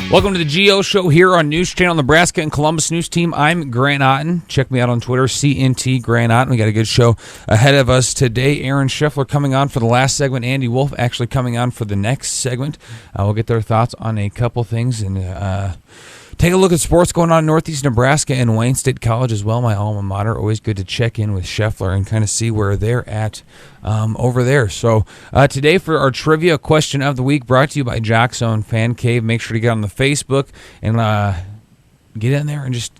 Welcome to the GO Show here on News Channel Nebraska and Columbus News Team. I'm Grant Otten. Check me out on Twitter, CNT Grant Otten. We got a good show ahead of us today. Aaron Scheffler coming on for the last segment. Andy Wolff actually coming on for the next segment. We'll get their thoughts on a couple things and take a look at sports going on in Northeast Nebraska and Wayne State College as well, my alma mater. Always good to check in with Scheffler and kind of see where they're at over there. So today for our trivia question of the week, brought to you by Jock Zone Fan Cave. Make sure to get on the Facebook and get in there and just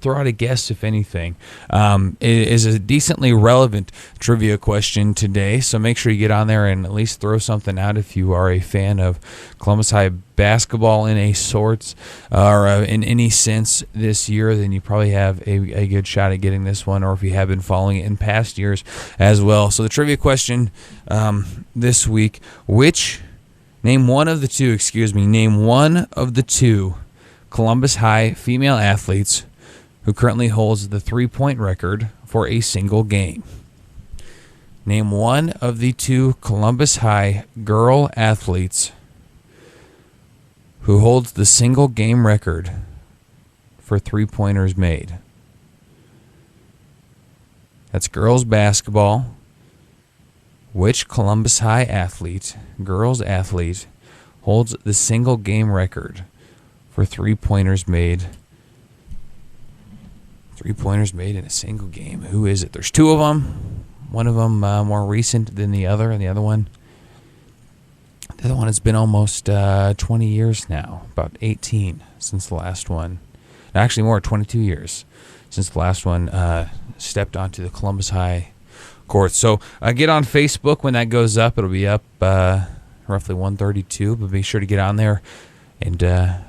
throw out a guess, if anything. It is a decently relevant trivia question today, so make sure you get on there and at least throw something out if you are a fan of Columbus High basketball in a sorts or in any sense this year. Then you probably have a good shot at getting this one, or if you have been following it in past years as well. So the trivia question this week: name one of the two Columbus High female athletes who currently holds the three-point record for a single game. Name one of the two Columbus High girl athletes who holds the single game record for three-pointers made. That's girls basketball. Which Columbus High girls athlete, holds the single game record for three-pointers made in a single game? Who is it? There's two of them. One of them more recent than the other, and the other one has been almost 20 years now, about 18 since the last one. Actually more, 22 years since the last one stepped onto the Columbus High court. So get on Facebook when that goes up. It'll be up roughly 1:32, but be sure to get on there and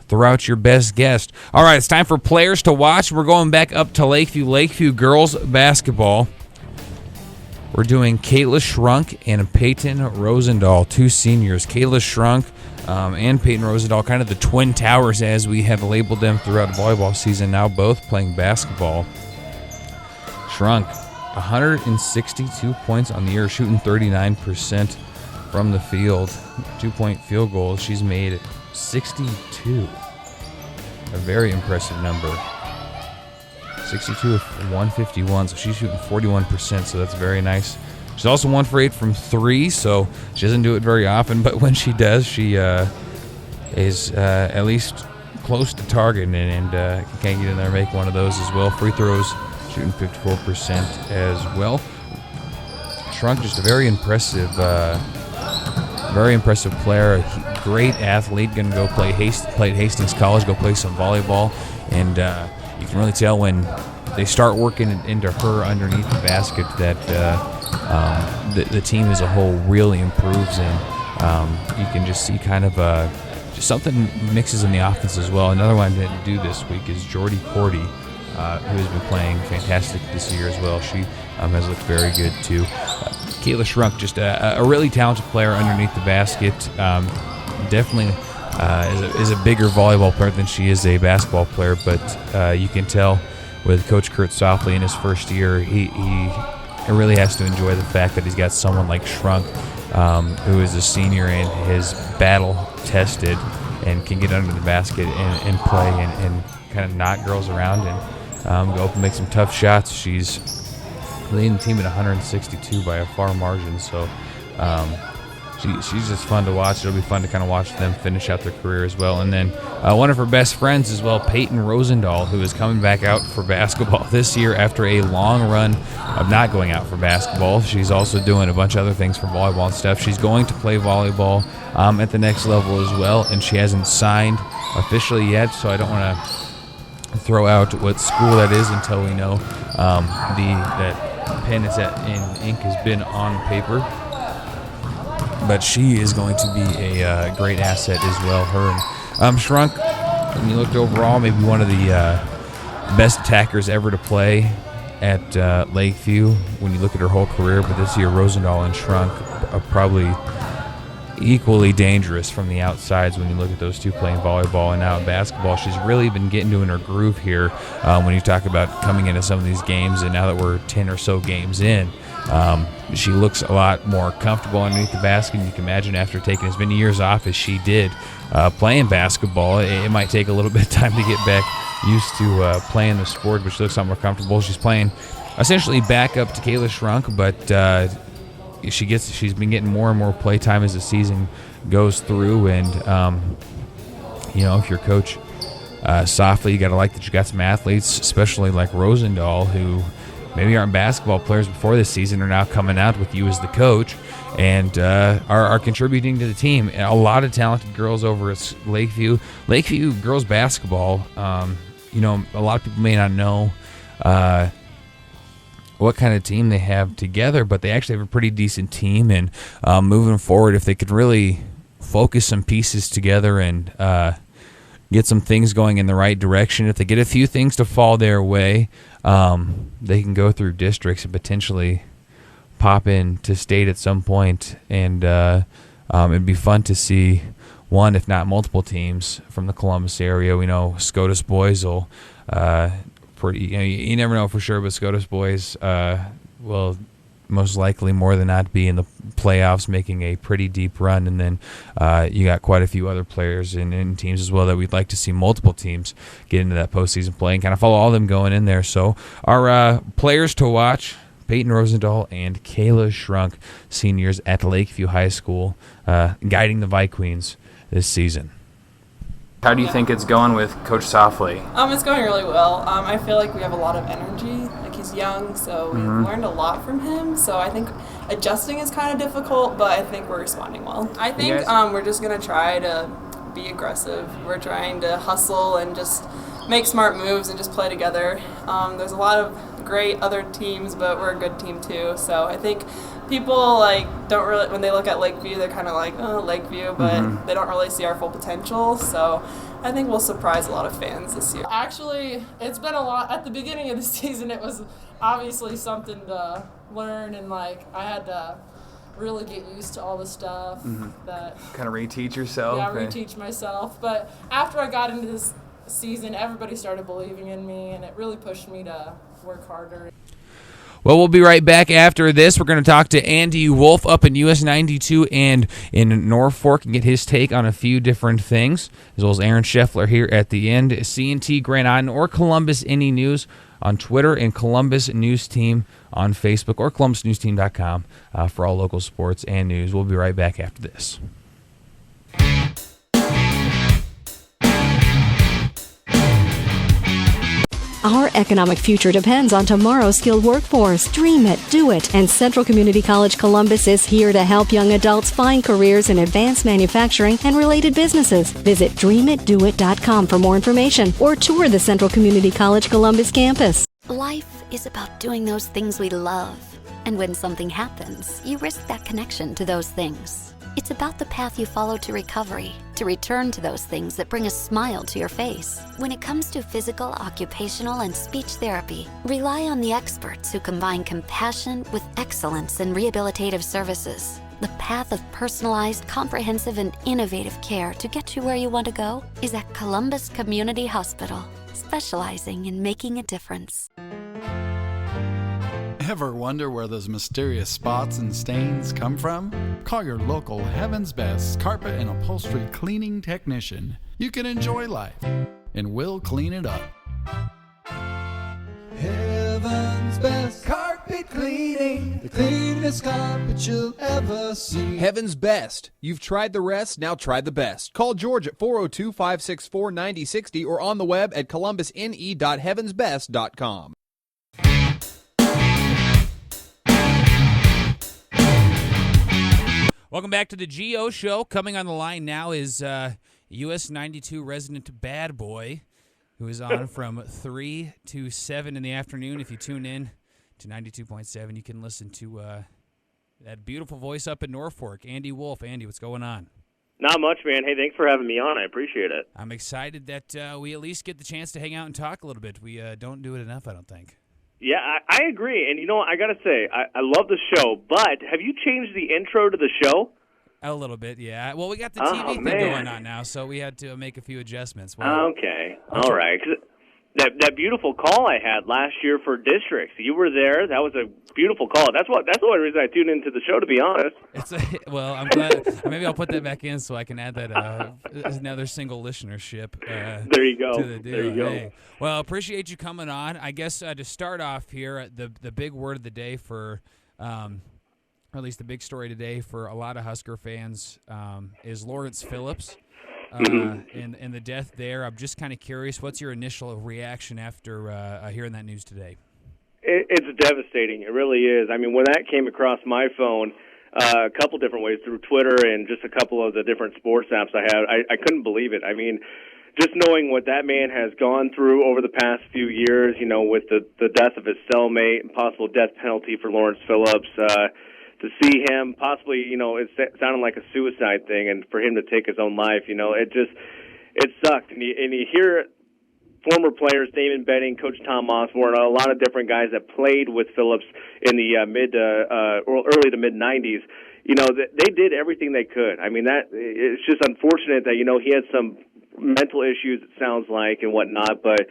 throw out your best guess. All right, it's time for players to watch. We're going back up to Lakeview girls basketball. We're doing Kayla Schrunk and Payton Rosendahl, two seniors. Kayla Schrunk and Payton Rosendahl, kind of the twin towers as we have labeled them throughout the volleyball season, now both playing basketball. Schrunk, 162 points on the year, shooting 39% from the field. 2-point field goals. She's made 62. A very impressive number. 62 of 151, so she's shooting 41%, so that's very nice. She's also 1 for 8 from 3, so she doesn't do it very often, but when she does, she is at least close to target and can get in there and make one of those as well. Free throws, shooting 54% as well. Schrunk, just a very impressive player, a great athlete. Going to go play at Hastings College, go play some volleyball, and you can really tell when they start working into her underneath the basket that the team as a whole really improves, and you can just see kind of just something mixes in the offense as well. Another one that didn't do this week is Jordy Cordy, who has been playing fantastic this year as well. She has looked very good too. Kayla Schrunk, just a really talented player underneath the basket. Definitely is a bigger volleyball player than she is a basketball player, but you can tell with Coach Kurt Softly in his first year, he really has to enjoy the fact that he's got someone like Schrunk, who is a senior and is battle-tested and can get under the basket and play and kind of knock girls around and go up and make some tough shots. She's leading the team at 162 by a far margin, so she's just fun to watch. It'll be fun to kind of watch them finish out their career as well. And then one of her best friends as well, Payton Rosendahl, who is coming back out for basketball this year after a long run of not going out for basketball. She's also doing a bunch of other things for volleyball and stuff. She's going to play volleyball at the next level as well, and she hasn't signed officially yet, so I don't want to throw out what school that is until we know that pen is in ink has been on paper. But she is going to be a great asset as well. Her and Schrunk, when you looked overall, maybe one of the best attackers ever to play at Lakeview when you look at her whole career. But this year, Rosendahl and Schrunk are probably equally dangerous from the outsides when you look at those two playing volleyball. And now in basketball, she's really been getting in her groove here when you talk about coming into some of these games. And now that we're 10 or so games in, She looks a lot more comfortable underneath the basket. And you can imagine after taking as many years off as she did playing basketball, it might take a little bit of time to get back used to playing the sport, but she looks a lot more comfortable. She's playing essentially back up to Kayla Schrunk, but she's been getting more and more play time as the season goes through. And if you're coach softly, you got to like that you got some athletes, especially like Rosendahl, who maybe aren't basketball players before this season, are now coming out with you as the coach and are contributing to the team. A lot of talented girls over at Lakeview. Lakeview girls basketball, a lot of people may not know what kind of team they have together, but they actually have a pretty decent team. And moving forward, if they could really focus some pieces together and get some things going in the right direction, if they get a few things to fall their way, they can go through districts and potentially pop in to state at some point. And it'd be fun to see one, if not multiple teams from the Columbus area. We know SCOTUS boys will you never know for sure, but SCOTUS boys will most likely more than not be in the playoffs, making a pretty deep run. And then you got quite a few other players in teams as well that we'd like to see multiple teams get into that postseason play and kind of follow all of them going in there. So our players to watch, Payton Rosendahl and Kayla Schrunk, seniors at Lakeview High School, guiding the Vikings this season. How do you think it's going with Coach Softly? It's going really well. I feel like we have a lot of energy. Like, he's young, so we've learned a lot from him. So I think adjusting is kind of difficult, but I think we're responding well. I think we're just going to try to be aggressive. We're trying to hustle and just make smart moves and just play together. There's a lot of great other teams, but we're a good team too. So I think people don't really, when they look at Lakeview, they're kind of like, oh, Lakeview, but they don't really see our full potential. So I think we'll surprise a lot of fans this year. Actually, it's been a lot. At the beginning of the season, it was obviously something to learn, and I had to really get used to all the stuff that kind of reteach yourself. Yeah, reteach myself. But after I got into this season, everybody started believing in me, and it really pushed me to work harder. Well, we'll be right back after this. We're going to talk to Andy Wolff up in US 92 and in Norfolk and get his take on a few different things, as well as Aaron Scheffler here at the end. C&T Grand Island or Columbus Any News on Twitter, and Columbus News Team on Facebook, or columbusnewsteam.com for all local sports and news. We'll be right back after this. Our economic future depends on tomorrow's skilled workforce. Dream it, do it. And Central Community College Columbus is here to help young adults find careers in advanced manufacturing and related businesses. Visit dreamitdoit.com for more information or tour the Central Community College Columbus campus. Life is about doing those things we love. And when something happens, you risk that connection to those things. It's about the path you follow to recovery, to return to those things that bring a smile to your face. When it comes to physical, occupational, and speech therapy, rely on the experts who combine compassion with excellence in rehabilitative services. The path of personalized, comprehensive, and innovative care to get you where you want to go is at Columbus Community Hospital, specializing in making a difference. Ever wonder where those mysterious spots and stains come from? Call your local Heaven's Best carpet and upholstery cleaning technician. You can enjoy life, and we'll clean it up. Heaven's Best Carpet Cleaning, the cleanest carpet you'll ever see. Heaven's Best. You've tried the rest, now try the best. Call George at 402-564-9060 or on the web at columbusne.heavensbest.com. Welcome back to the GO Show. Coming on the line now is US 92 resident bad boy, who is on from 3 to 7 in the afternoon. If you tune in to 92.7, you can listen to that beautiful voice up in Norfolk, Andy Wolff. Andy, what's going on? Not much, man. Hey, thanks for having me on. I appreciate it. I'm excited that we at least get the chance to hang out and talk a little bit. We don't do it enough, I don't think. Yeah, I agree. And, you know what, I got to say, I love the show, but have you changed the intro to the show? A little bit, yeah. Well, we got the TV thing going on now, so we had to make a few adjustments. Okay. All right. That beautiful call I had last year for districts. You were there. That was a beautiful call. That's the only reason I tuned into the show, to be honest. Well, I'm glad. Maybe I'll put that back in so I can add that another single listership. There you go. To the deal. There you go. Hey. Well, appreciate you coming on. I guess to start off here, the big word of the day for, or at least the big story today for a lot of Husker fans, is Lawrence Phillips. And the death there. I'm just kind of curious, what's your initial reaction after hearing that news today? It's devastating. It really is. I mean, when that came across my phone a couple different ways, through Twitter and just a couple of the different sports apps I have, I couldn't believe it. I mean, just knowing what that man has gone through over the past few years, with the death of his cellmate and possible death penalty for Lawrence Phillips, to see him possibly, it sounded like a suicide thing, and for him to take his own life, it sucked. And you hear former players, Damon Benning, Coach Tom Osborne, a lot of different guys that played with Phillips in the early to mid '90s. They did everything they could. I mean, it's just unfortunate that he had some mental issues, it sounds like, and whatnot, but.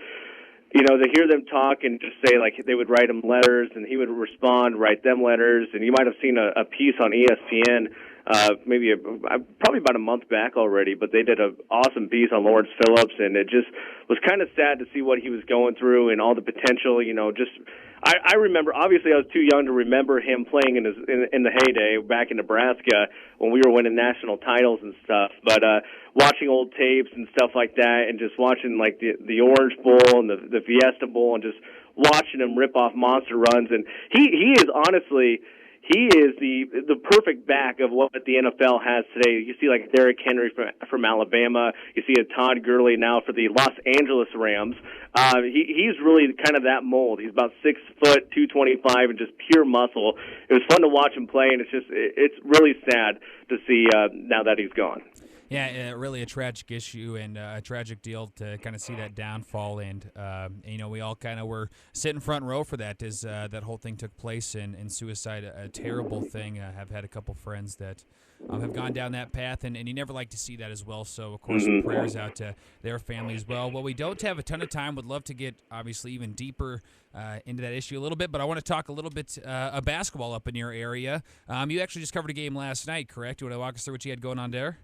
To hear them talk and just say, like, they would write him letters and he would respond, write them letters. And you might have seen a piece on ESPN probably about a month back already, but they did an awesome piece on Lawrence Phillips, and it just was kind of sad to see what he was going through and all the potential, I remember, obviously I was too young to remember him playing in the heyday back in Nebraska when we were winning national titles and stuff, but watching old tapes and stuff like that and just watching like the Orange Bowl and the Fiesta Bowl and just watching him rip off monster runs, and he is honestly... He is the perfect back of what the NFL has today. You see like Derrick Henry from Alabama. You see a Todd Gurley now for the Los Angeles Rams. He's really kind of that mold. He's about 6 foot, 225, and just pure muscle. It was fun to watch him play, and it's really sad to see now that he's gone. Yeah, really a tragic issue and a tragic deal to kind of see that downfall. And we all kind of were sitting front row for that as that whole thing took place. And suicide, a terrible thing. I have had a couple friends that have gone down that path, and you never like to see that as well. So, of course, prayers out to their family as well. Well, we don't have a ton of time. Would love to get, obviously, even deeper into that issue a little bit, but I want to talk a little bit of basketball up in your area. You actually just covered a game last night, correct? You want to walk us through what you had going on there?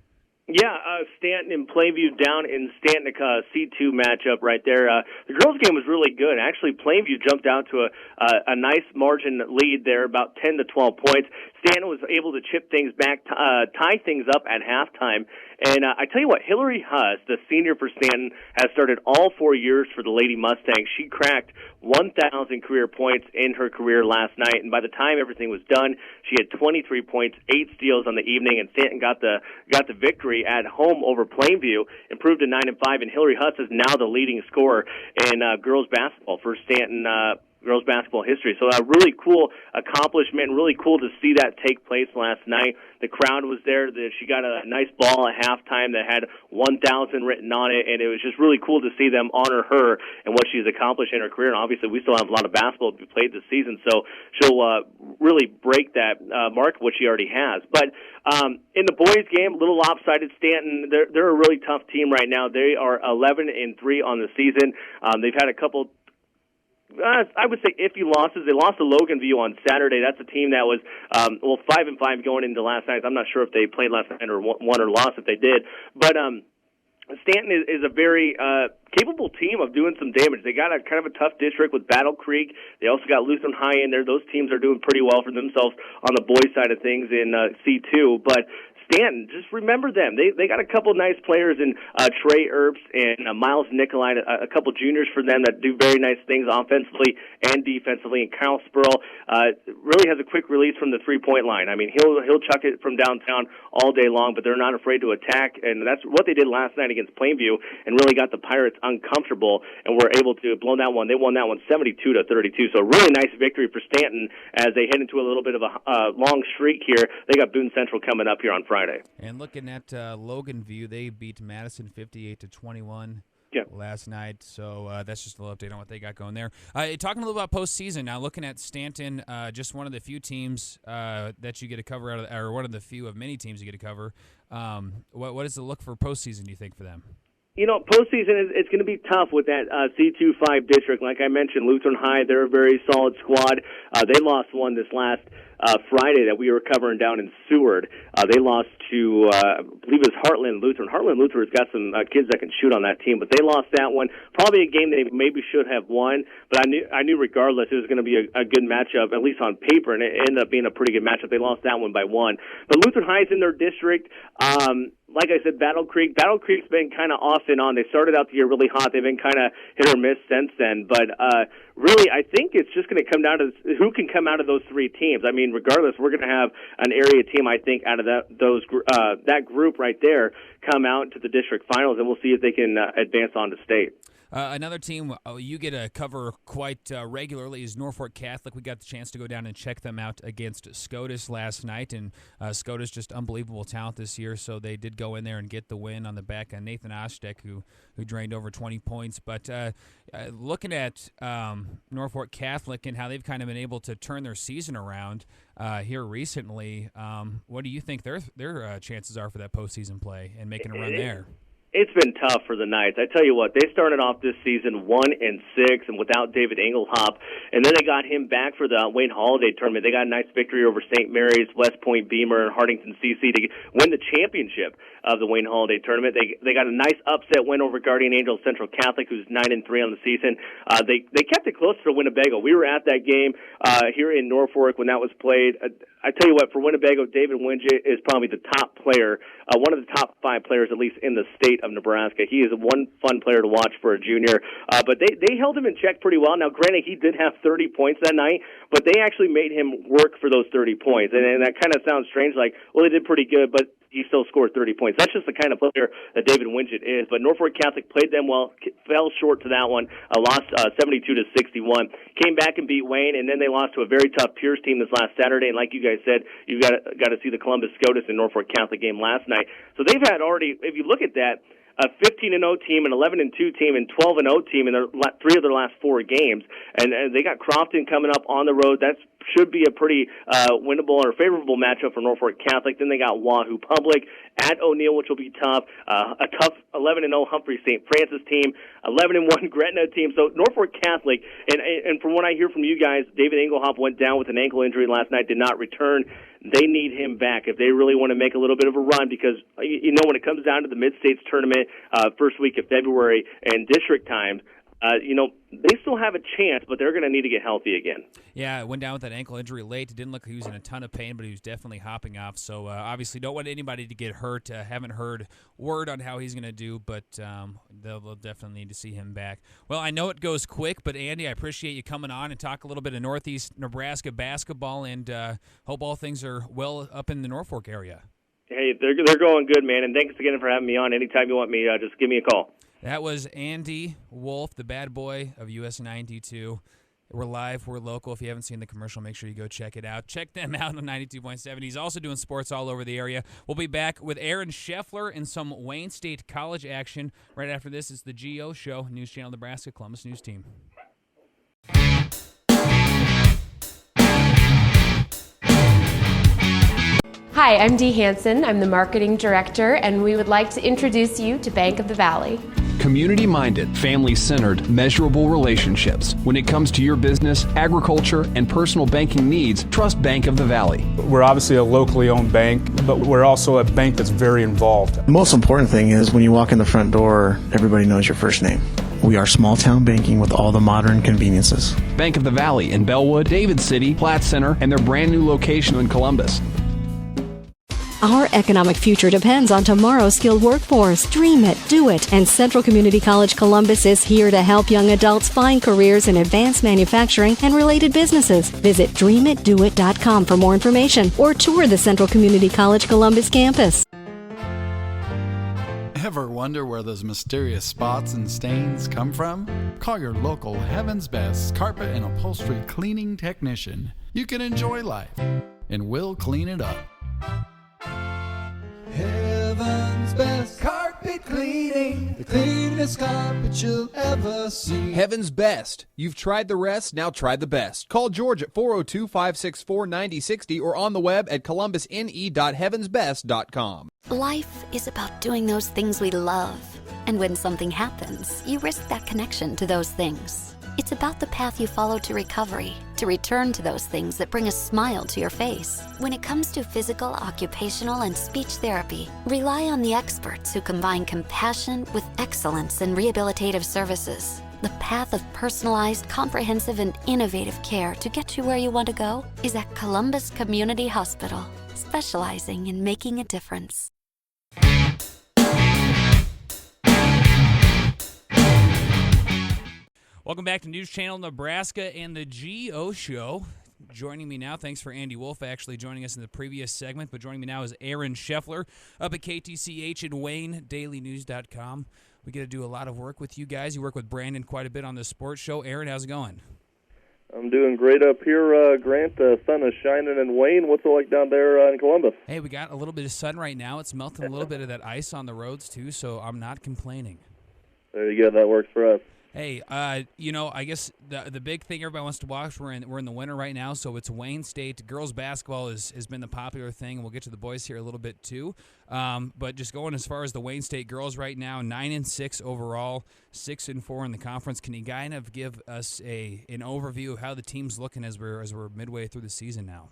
Yeah, Stanton and Plainview down in Stanton, C2 matchup right there. The girls' game was really good. Actually, Plainview jumped down to a nice margin lead there, about 10 to 12 points. Stanton was able to chip things back, tie things up at halftime. And I tell you what, Hillary Huss, the senior for Stanton, has started all 4 years for the Lady Mustangs. She cracked 1,000 career points in her career last night, and by the time everything was done, she had 23 points, 8 steals on the evening, and Stanton got the victory at home over Plainview, improved to 9-5, and Hillary Huss is now the leading scorer in girls basketball for Stanton girls basketball history. So a really cool accomplishment, really cool to see that take place last night. The crowd was there. She got a nice ball at halftime that had 1,000 written on it, and it was just really cool to see them honor her and what she's accomplished in her career. And obviously, we still have a lot of basketball to be played this season, so she'll really break that mark, which she already has. But in the boys' game, a little lopsided. Stanton, they're a really tough team right now. They are 11-3 on the season. They've had a couple. I would say iffy losses. They lost to Logan View on Saturday. That's a team that was 5-5 going into last night. I'm not sure if they played last night or won or lost if they did. But Stanton is a very capable team of doing some damage. They got a kind of a tough district with Battle Creek. They also got Lutheran High in there. Those teams are doing pretty well for themselves on the boys' side of things in C2. But Stanton, just remember them. They got a couple nice players in Trey Earps and Miles Nicolai, a couple juniors for them that do very nice things offensively and defensively. And Kyle Spurl really has a quick release from the three-point line. I mean, he'll chuck it from downtown all day long, but they're not afraid to attack. And that's what they did last night against Plainview and really got the Pirates uncomfortable and were able to blow that one. They won that one 72-32. So really nice victory for Stanton as they head into a little bit of a long streak here. They got Boone Central coming up here on Friday. And looking at Logan View, they beat Madison 58-21 last night. So that's just a little update on what they got going there. Talking a little about postseason now, looking at Stanton, just one of the few teams that you get to cover out of, or one of the few of many teams you get to cover. What is the look for postseason, do you think, for them? Postseason it's going to be tough with that C2-5 district. Like I mentioned, Lutheran High, they're a very solid squad. They lost one this last Friday that we were covering down in Seward. They lost to, I believe it was Heartland Lutheran. Heartland Lutheran's got some kids that can shoot on that team, but they lost that one. Probably a game they maybe should have won, but I knew regardless it was going to be a good matchup, at least on paper, and it ended up being a pretty good matchup. They lost that one by one. But Lutheran High's in their district. Like I said, Battle Creek's been kind of off and on. They started out the year really hot. They've been kind of hit or miss since then. But really, I think it's just going to come down to who can come out of those three teams. I mean, regardless, we're going to have an area team, I think, out of that group right there come out to the district finals, and we'll see if they can advance on to state. Another team you get to cover quite regularly is Norfolk Catholic. We got the chance to go down and check them out against SCOTUS last night, and SCOTUS just unbelievable talent this year, so they did go in there and get the win on the back of Nathan Ostek, who drained over 20 points. But looking at Norfolk Catholic and how they've kind of been able to turn their season around here recently, what do you think their chances are for that postseason play and making a run there? It's been tough for the Knights. I tell you what, they started off this season 1-6 and without David Engelhop, and then they got him back for the Wayne Holiday tournament. They got a nice victory over St. Mary's, West Point Beamer, and Hardington CC to win the championship of the Wayne Holiday tournament. They got a nice upset win over Guardian Angels Central Catholic, who's 9-3 on the season. They kept it close for Winnebago. We were at that game here in Norfolk when that was played. I tell you what, for Winnebago, David Winget is probably the top player, one of the top 5 players, at least in the state of Nebraska. He is one fun player to watch for a junior. But they held him in check pretty well. Now, granted, he did have 30 points that night, but they actually made him work for those 30 points. And that kind of sounds strange, like, well, they did pretty good, but he still scored 30 points. That's just the kind of player that David Winget is. But Norfolk Catholic played them well, fell short to that one, lost 72-61. Came back and beat Wayne, and then they lost to a very tough Pierce team this last Saturday. And like you guys said, you got to see the Columbus SCOTUS and Norfolk Catholic game last night. So they've had already, if you look at that, a 15-0 team, an 11-2 team, and 12-0 team in their 3 of their last 4 games. And they got Crofton coming up on the road. That should be a pretty winnable or favorable matchup for Norfolk Catholic. Then they got Wahoo Public at O'Neill, which will be tough. A tough 11-0 Humphrey St. Francis team, 11-1 Gretna team. So Norfolk Catholic, and from what I hear from you guys, David Engelhop went down with an ankle injury last night, did not return. They need him back if they really want to make a little bit of a run, because when it comes down to the Mid-States tournament first week of February and district times, they still have a chance, but they're going to need to get healthy again. Yeah, went down with that ankle injury late. It didn't look like he was in a ton of pain, but he was definitely hopping off. So obviously don't want anybody to get hurt. Haven't heard word on how he's going to do, but they'll definitely need to see him back. Well, I know it goes quick, but Andy, I appreciate you coming on and talk a little bit of Northeast Nebraska basketball, and hope all things are well up in the Norfolk area. Hey, they're going good, man, and thanks again for having me on. Anytime you want me, just give me a call. That was Andy Wolff, the bad boy of US 92. We're live. We're local. If you haven't seen the commercial, make sure you go check it out. Check them out on 92.7. He's also doing sports all over the area. We'll be back with Aaron Scheffler and some Wayne State College action. Right after this is the GO Show, News Channel Nebraska, Columbus News Team. Hi, I'm Dee Hansen. I'm the Marketing Director, and we would like to introduce you to Bank of the Valley. Community-minded, family-centered, measurable relationships. When it comes to your business, agriculture, and personal banking needs, trust Bank of the Valley. We're obviously a locally owned bank, but we're also a bank that's very involved. The most important thing is when you walk in the front door, everybody knows your first name. We are small town banking with all the modern conveniences. Bank of the Valley in Bellwood, David City, Platte Center, and their brand new location in Columbus. Our economic future depends on tomorrow's skilled workforce. Dream it, do it. And Central Community College Columbus is here to help young adults find careers in advanced manufacturing and related businesses. Visit dreamitdoit.com for more information or tour the Central Community College Columbus campus. Ever wonder where those mysterious spots and stains come from? Call your local Heaven's Best carpet and upholstery cleaning technician. You can enjoy life, and we'll clean it up. Heaven's Best Carpet Cleaning, the cleanest carpet you'll ever see. Heaven's Best. You've tried the rest, now try the best. Call George at 402-564-9060 or on the web at columbusne.heavensbest.com. Life is about doing those things we love. And when something happens, you risk that connection to those things. It's about the path you follow to recovery, to return to those things that bring a smile to your face. When it comes to physical, occupational, and speech therapy, rely on the experts who combine compassion with excellence in rehabilitative services. The path of personalized, comprehensive, and innovative care to get you where you want to go is at Columbus Community Hospital, specializing in making a difference. Welcome back to News Channel Nebraska and the GO Show. Joining me now, thanks for Andy Wolff actually joining us in the previous segment, but joining me now is Aaron Scheffler up at KTCH and WayneDailyNews.com. We get to do a lot of work with you guys. You work with Brandon quite a bit on the sports show. Aaron, how's it going? I'm doing great up here, Grant. Sun is shining. And Wayne, what's it like down there in Columbus? Hey, we got a little bit of sun right now. It's melting a little bit of that ice on the roads, too, so I'm not complaining. There you go. That works for us. Hey, I guess the big thing everybody wants to watch, we're in the winter right now, so it's Wayne State. Girls basketball has been the popular thing, and we'll get to the boys here a little bit too. But just going as far as the Wayne State girls right now, 9-6 overall, 6-4 in the conference. Can you kind of give us an overview of how the team's looking as we're midway through the season now?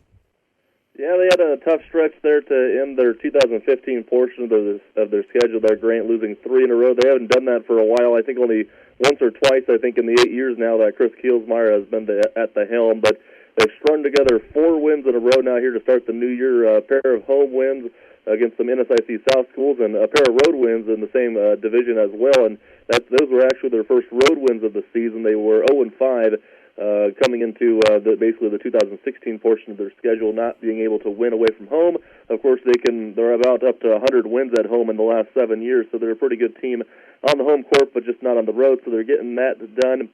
Yeah, they had a tough stretch there to end their 2015 portion of their schedule there, Grant, losing 3 in a row. They haven't done that for a while. I think only once or twice, I think, in the 8 years now that Chris Kielsmeyer has been at the helm. But they've strung together 4 wins in a row now here to start the new year, a pair of home wins against some NSIC South schools and a pair of road wins in the same division as well. And those were actually their first road wins of the season. They were 0-5. Coming into basically the 2016 portion of their schedule, not being able to win away from home. Of course, they're about up to 100 wins at home in the last 7 years, so they're a pretty good team on the home court, but just not on the road. So they're getting that done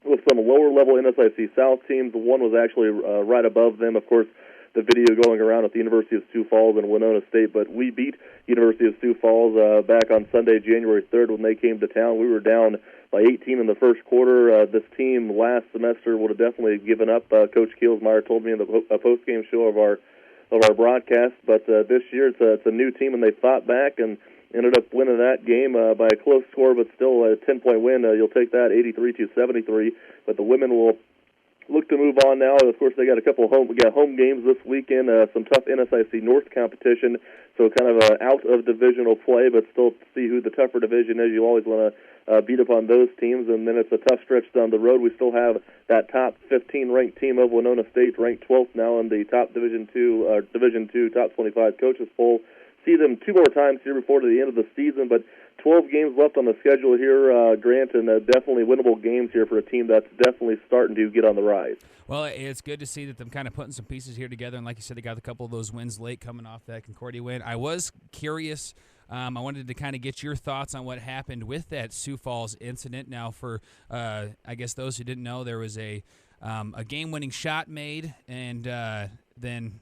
with some lower-level NSIC South teams. One was actually right above them. Of course, the video going around at the University of Sioux Falls and Winona State, but we beat University of Sioux Falls back on Sunday, January 3rd, when they came to town. We were down by 18 in the first quarter. This team last semester would have definitely given up. Coach Kielsmeyer told me in the post-game show of our broadcast, but this year it's a new team, and they fought back and ended up winning that game by a close score, but still a 10-point win. You'll take that, 83-73. But the women will look to move on now. Of course, they got a couple home games this weekend, some tough NSIC North competition, so kind of out of divisional play, but still see who the tougher division is. You always want to beat up on those teams, and then it's a tough stretch down the road. We still have that top 15 ranked team of Winona State, ranked 12th now in the top Division II top 25 coaches poll. See them 2 more times here before the end of the season, but 12 games left on the schedule here, Grant, and definitely winnable games here for a team that's definitely starting to get on the rise. Well, it's good to see that them kind of putting some pieces here together, and like you said, they got a couple of those wins late coming off that Concordia win. I was curious. I wanted to kind of get your thoughts on what happened with that Sioux Falls incident. Now, for I guess those who didn't know, there was a game-winning shot made, and then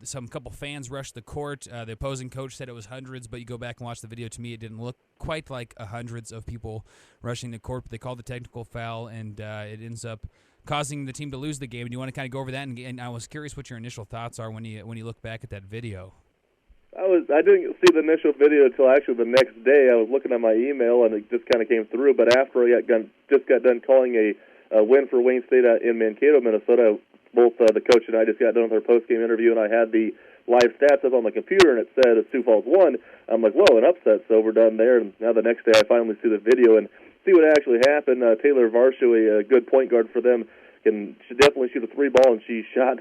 some couple fans rushed the court. The opposing coach said it was hundreds, but you go back and watch the video. To me, it didn't look quite like hundreds of people rushing the court. But they called the technical foul, and it ends up causing the team to lose the game. And you want to kind of go over that? And I was curious what your initial thoughts are when you look back at that video. I didn't see the initial video until actually the next day. I was looking at my email, and it just kind of came through. But after I just got done calling a win for Wayne State in Mankato, Minnesota, both the coach and I just got done with our post-game interview, and I had the live stats up on my computer, and it said Sioux Falls won. I'm like, whoa, an upset, so we're done there. And now the next day I finally see the video and see what actually happened. Taylor Varsho, a good point guard for them, she definitely shoot a 3-ball, and she shot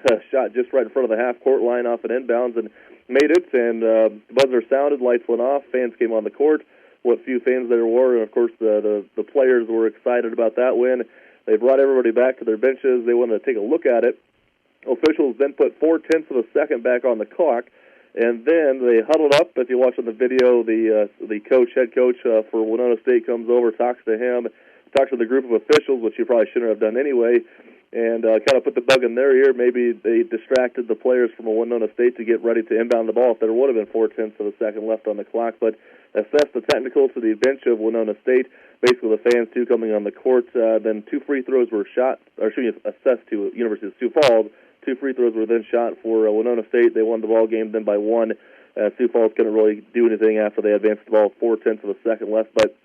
just right in front of the half-court line off an inbounds and made it, and the buzzer sounded, lights went off, fans came on the court, what few fans there were, and of course the players were excited about that win. They brought everybody back to their benches. They wanted to take a look at it. Officials then put 4/10 of a second back on the clock, and then they huddled up. If you watch on the video, the head coach for Winona State comes over, talks to him, talks to the group of officials, which you probably shouldn't have done anyway, and kind of put the bug in their ear. Maybe they distracted the players from Winona State to get ready to inbound the ball if there would have been 4/10 of a second left on the clock. But assessed the technical to the bench of Winona State. Basically, the fans, too, coming on the court. Then 2 free throws were assessed to University of Sioux Falls. 2 free throws were then shot for Winona State. They won the ball game then by 1. Sioux Falls couldn't really do anything after they advanced the ball 0.4 of a second left. But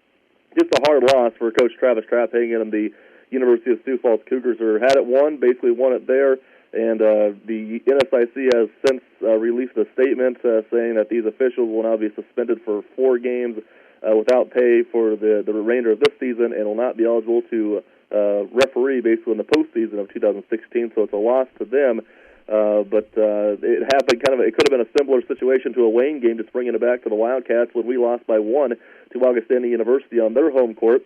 just a hard loss for Coach Travis Traphhagen and the University of Sioux Falls Cougars, who had it won, basically won it there. And the NSIC has since released a statement saying that these officials will now be suspended for 4 games without pay for the remainder of this season, and will not be eligible to referee basically in the postseason of 2016. So it's a loss to them. But it happened it could have been a similar situation to a Wayne game, just bringing it back to the Wildcats when we lost by 1 to Augustana University on their home court.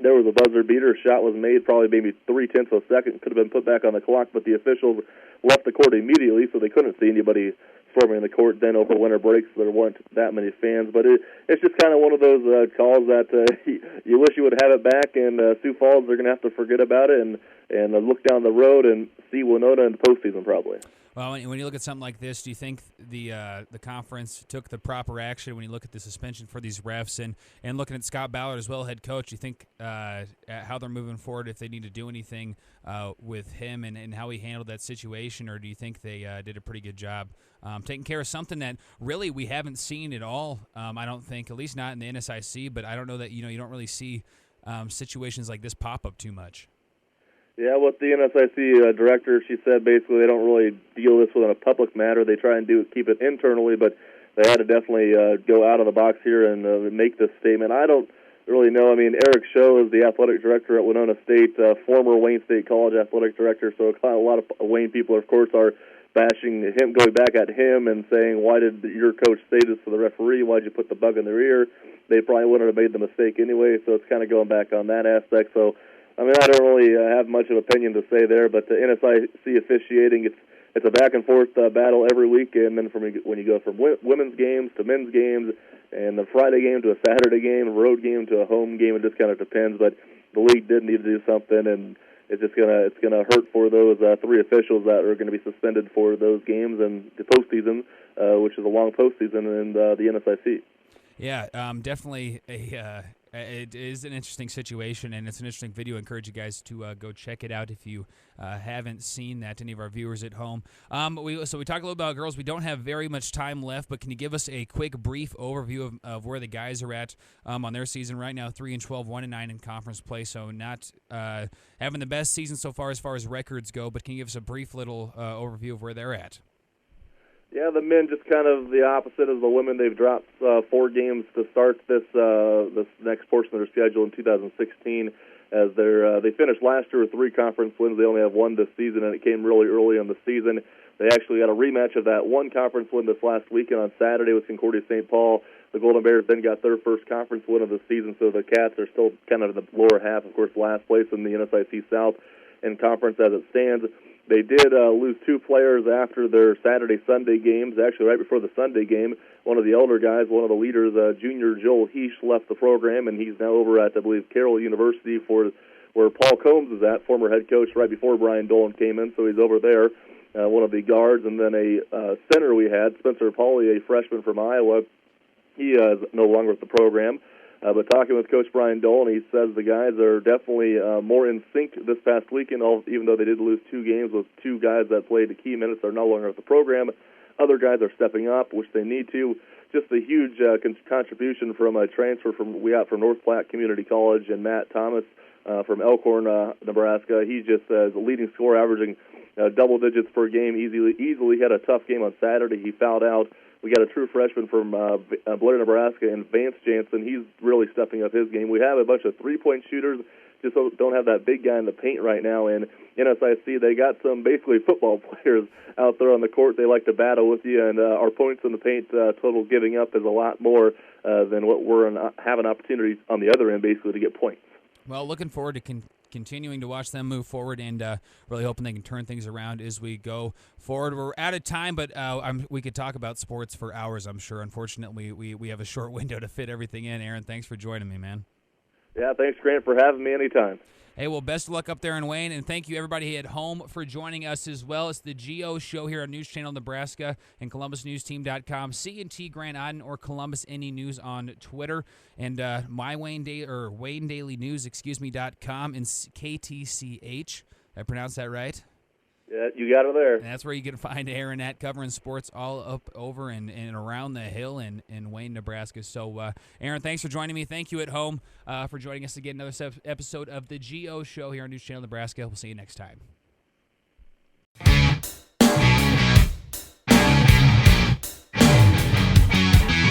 There was a buzzer beater. A shot was made, probably maybe 0.3 of a second. Could have been put back on the clock, but the officials left the court immediately, so they couldn't see anybody storming the court. Then over winter breaks, there weren't that many fans. But it's just kind of one of those calls that you wish you would have it back, and Sioux Falls are going to have to forget about it and look down the road and see Winona in the postseason probably. Well, when you look at something like this, do you think the conference took the proper action when you look at the suspension for these refs and looking at Scott Ballard as well, head coach? Do you think how they're moving forward, if they need to do anything with him and how he handled that situation, or do you think they did a pretty good job taking care of something that really we haven't seen at all? I don't think, at least not in the NSIC, but I don't know that you don't really see situations like this pop up too much. Yeah, what the NSIC director, she said basically they don't really deal this with in a public matter. They try and keep it internally, but they had to definitely go out of the box here and make this statement. I don't really know. I mean, Eric Scho is the athletic director at Winona State, former Wayne State College athletic director, so a lot of Wayne people, of course, are bashing him, going back at him and saying, why did your coach say this to the referee? Why did you put the bug in their ear? They probably wouldn't have made the mistake anyway, so it's kind of going back on that aspect. So, I mean, I don't really have much of an opinion to say there, but the NSIC officiating, it's a back-and-forth battle every week, and then when you go from women's games to men's games, and the Friday game to a Saturday game, a road game to a home game, it just kind of depends. But the league did need to do something, and it's gonna hurt for those 3 officials that are going to be suspended for those games and the postseason, which is a long postseason in the NSIC. Yeah, definitely it is an interesting situation, and it's an interesting video. I encourage you guys to go check it out if you haven't seen that, any of our viewers at home. We talked a little about girls. We don't have very much time left, but can you give us a quick, brief overview of where the guys are at on their season right now? 3-12, 1-9 in conference play, so not having the best season so far as records go, but can you give us a brief little overview of where they're at? Yeah, the men just kind of the opposite of the women. They've dropped 4 games to start this next portion of their schedule in 2016. As they finished last year with 3 conference wins. They only have 1 this season, and it came really early in the season. They actually got a rematch of that 1 conference win this last weekend on Saturday with Concordia St. Paul. The Golden Bears then got their first conference win of the season, so the Cats are still kind of in the lower half, of course, last place in the NSIC South in conference as it stands. They did lose 2 players after their Saturday-Sunday games. Actually, right before the Sunday game, one of the elder guys, one of the leaders, junior Joel Heesh, left the program, and he's now over at, I believe, Carroll University for where Paul Combs is at, former head coach, right before Brian Dolan came in, so he's over there, one of the guards. And then a center we had, Spencer Pauly, a freshman from Iowa. He is no longer with the program. But talking with Coach Brian Dolan, he says the guys are definitely more in sync this past weekend, even though they did lose 2 games with 2 guys that played the key minutes are no longer with the program. Other guys are stepping up, which they need to. Just a huge contribution from a transfer we got from North Platte Community College, and Matt Thomas from Elkhorn, Nebraska. He's just the leading scorer, averaging double digits per game easily. Had a tough game on Saturday. He fouled out. We got a true freshman from Blair, Nebraska, and Vance Jansen. He's really stepping up his game. We have a bunch of three-point shooters, just don't have that big guy in the paint right now. And NSIC, they got some basically football players out there on the court. They like to battle with you, and our points in the paint total giving up is a lot more than what we're having opportunities on the other end, basically, to get points. Well, looking forward to continuing to watch them move forward, and really hoping they can turn things around as we go forward. We're out of time, but we could talk about sports for hours, I'm sure. Unfortunately, we have a short window to fit everything in. Aaron, thanks for joining me, man. Yeah, thanks, Grant, for having me anytime. Hey, well, best of luck up there in Wayne, and thank you, everybody at home, for joining us as well. It's the GO Show here on News Channel Nebraska and ColumbusNewsTeam.com, C&T Grand Island, or Columbus NE News on Twitter, and Wayne Daily News, .com, and KTCH. Did I pronounce that right? Yeah, you got it there. And that's where you can find Aaron at covering sports all up over and around the hill in Wayne, Nebraska. So, Aaron, thanks for joining me. Thank you at home for joining us again. Another episode of the GO Show here on News Channel Nebraska. We'll see you next time.